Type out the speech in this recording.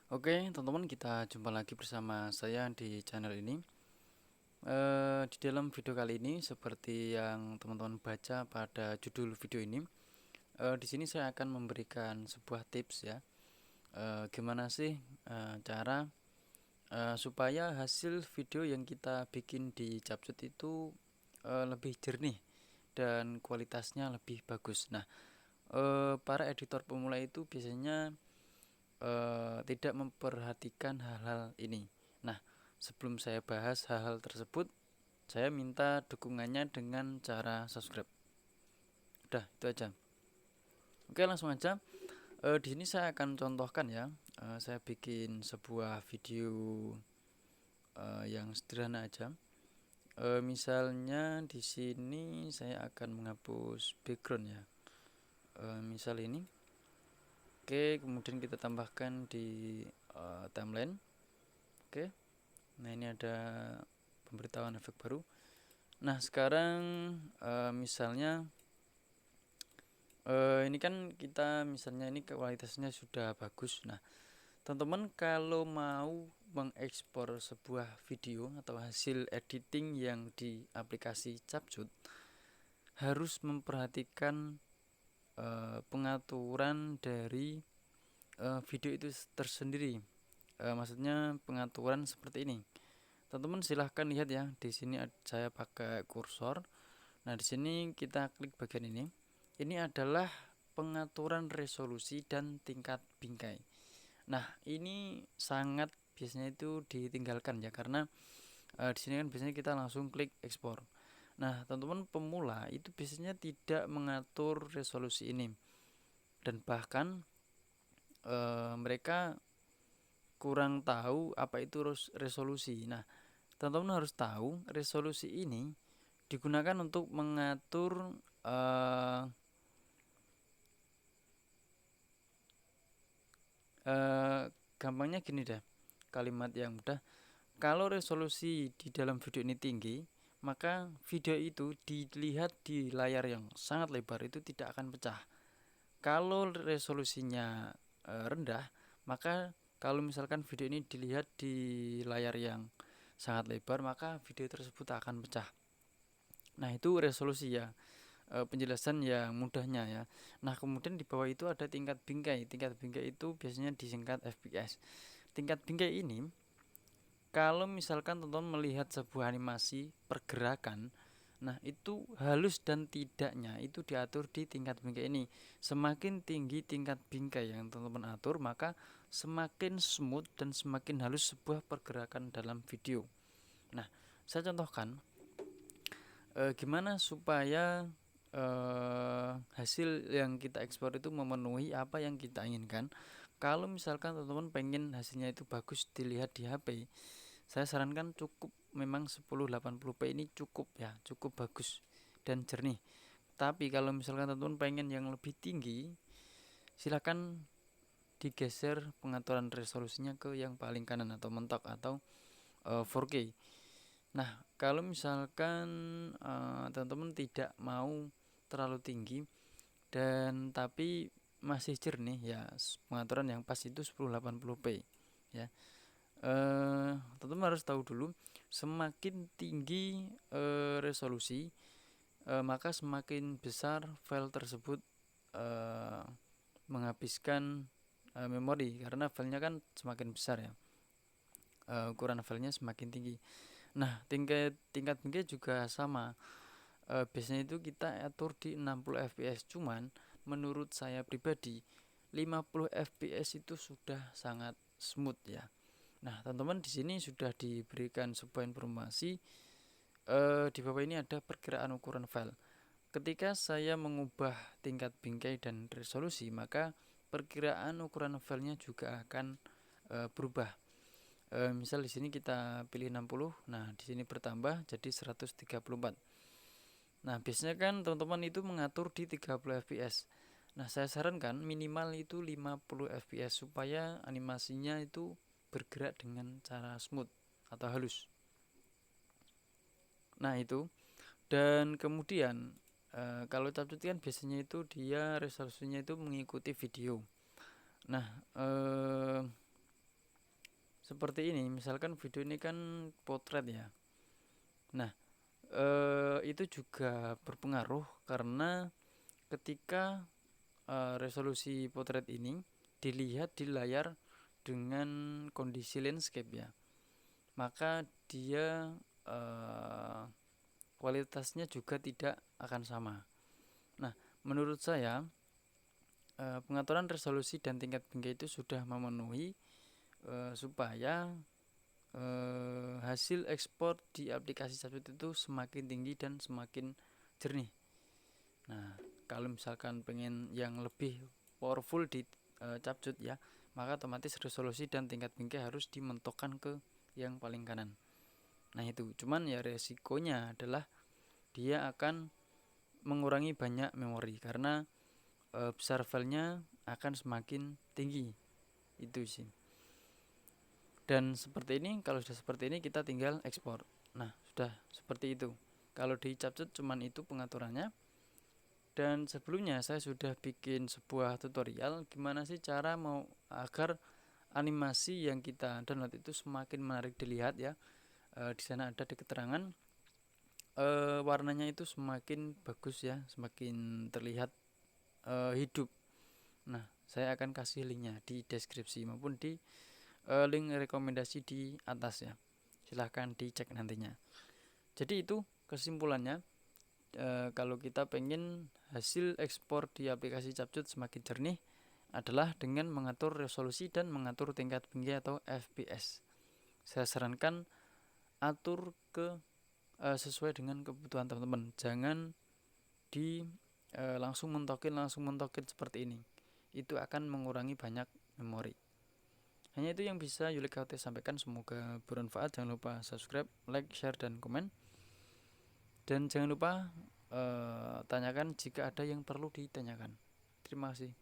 Oke, teman-teman, kita jumpa lagi bersama saya di channel ini. Di dalam video kali ini, seperti yang teman-teman baca pada judul video ini, di sini saya akan memberikan sebuah tips ya. Gimana sih cara supaya hasil video yang kita bikin di Capcut itu lebih jernih dan kualitasnya lebih bagus. Nah, para editor pemula itu biasanya tidak memperhatikan hal-hal ini. Nah, sebelum saya bahas hal-hal tersebut, saya minta dukungannya dengan cara subscribe. Udah, itu aja. Oke, langsung aja. Di sini saya akan contohkan ya. Saya bikin sebuah video yang sederhana aja. Misalnya di sini saya akan menghapus background ya. Misal ini. Oke, kemudian kita tambahkan di timeline. Oke. Nah, ini ada pemberitahuan efek baru. Nah, sekarang misalnya ini kan kita misalnya ini kualitasnya sudah bagus. Nah, teman-teman kalau mau mengekspor sebuah video atau hasil editing yang di aplikasi Capcut harus memperhatikan pengaturan dari video itu tersendiri. Maksudnya pengaturan seperti ini. Teman-teman silahkan lihat ya, di sini saya pakai kursor. Nah, di sini kita klik bagian ini. Ini adalah pengaturan resolusi dan tingkat bingkai. Nah, ini sangat biasanya itu ditinggalkan ya, karena di sini kan biasanya kita langsung klik ekspor. Nah, teman-teman pemula itu biasanya tidak mengatur resolusi ini, dan bahkan mereka kurang tahu apa itu resolusi. Nah, teman-teman harus tahu resolusi ini digunakan untuk mengatur gampangnya gini deh, kalimat yang mudah. Kalau resolusi di dalam video ini tinggi, maka video itu dilihat di layar yang sangat lebar itu tidak akan pecah. Kalau resolusinya rendah, maka kalau misalkan video ini dilihat di layar yang sangat lebar, maka video tersebut akan pecah. Nah, itu resolusi ya, penjelasan yang mudahnya ya. Nah, kemudian di bawah itu ada tingkat bingkai. Tingkat bingkai itu biasanya disingkat FPS. Tingkat bingkai ini, kalau misalkan teman-teman melihat sebuah animasi pergerakan, nah itu halus dan tidaknya itu diatur di tingkat bingkai ini. Semakin tinggi tingkat bingkai yang teman-teman atur, maka semakin smooth dan semakin halus sebuah pergerakan dalam video. Nah, saya contohkan gimana supaya hasil yang kita ekspor itu memenuhi apa yang kita inginkan. Kalau misalkan teman-teman pengen hasilnya itu bagus dilihat di HP, saya sarankan cukup memang 1080p ini cukup ya, cukup bagus dan jernih. Tapi kalau misalkan teman-teman pengen yang lebih tinggi, silakan digeser pengaturan resolusinya ke yang paling kanan atau mentok atau 4K. Nah, kalau misalkan teman-teman tidak mau terlalu tinggi dan tapi masih jernih ya, pengaturan yang pas itu 1080p ya. Teman-teman harus tahu dulu, semakin tinggi resolusi maka semakin besar file tersebut menghabiskan memori, karena filenya kan semakin besar ya, ukuran filenya semakin tinggi. Nah, tingkat bingkai juga sama. Biasanya itu kita atur di 60 fps, cuman menurut saya pribadi 50 fps itu sudah sangat smooth ya. Nah, teman-teman di sini sudah diberikan sebuah informasi di bawah ini ada perkiraan ukuran file. Ketika saya mengubah tingkat bingkai dan resolusi, maka perkiraan ukuran filenya juga akan berubah. Misal di sini kita pilih 60, nah di sini bertambah jadi 134. Nah, biasanya kan teman-teman itu mengatur di 30 fps. Nah, saya sarankan minimal itu 50 fps supaya animasinya itu bergerak dengan cara smooth atau halus. Nah, itu. Dan kemudian kalau Capcut kan biasanya itu dia resolusinya itu mengikuti video. Nah, seperti ini, misalkan video ini kan potret ya. Nah, itu juga berpengaruh karena ketika resolusi potret ini dilihat di layar dengan kondisi landscape ya, maka dia kualitasnya juga tidak akan sama. Nah, menurut saya pengaturan resolusi dan tingkat bingkai itu sudah memenuhi supaya hasil ekspor di aplikasi Capcut itu semakin tinggi dan semakin jernih. Nah, kalau misalkan pengen yang lebih powerful di Capcut ya, maka otomatis resolusi dan tingkat bingkai harus dimentokkan ke yang paling kanan. Nah itu, cuman ya resikonya adalah dia akan mengurangi banyak memori karena besar filenya akan semakin tinggi. Itu sih. Dan seperti ini, kalau sudah seperti ini kita tinggal ekspor. Nah, sudah seperti itu. Kalau di Capcut cuman itu pengaturannya. Dan sebelumnya saya sudah bikin sebuah tutorial gimana sih cara mau agar animasi yang kita download itu semakin menarik dilihat ya. Di sana ada di keterangan warnanya itu semakin bagus ya, semakin terlihat hidup. Nah, saya akan kasih linknya di deskripsi maupun di link rekomendasi di atas ya. Silahkan dicek nantinya. Jadi itu kesimpulannya, kalau kita pengen hasil ekspor di aplikasi Capcut semakin jernih adalah dengan mengatur resolusi dan mengatur tingkat bingkai atau FPS. Saya sarankan atur ke sesuai dengan kebutuhan teman-teman. Jangan di langsung mentokin seperti ini. Itu akan mengurangi banyak memori. Hanya itu yang bisa Yulik KT sampaikan. Semoga bermanfaat. Jangan lupa subscribe, like, share, dan komen. Dan jangan lupa tanyakan jika ada yang perlu ditanyakan. Terima kasih.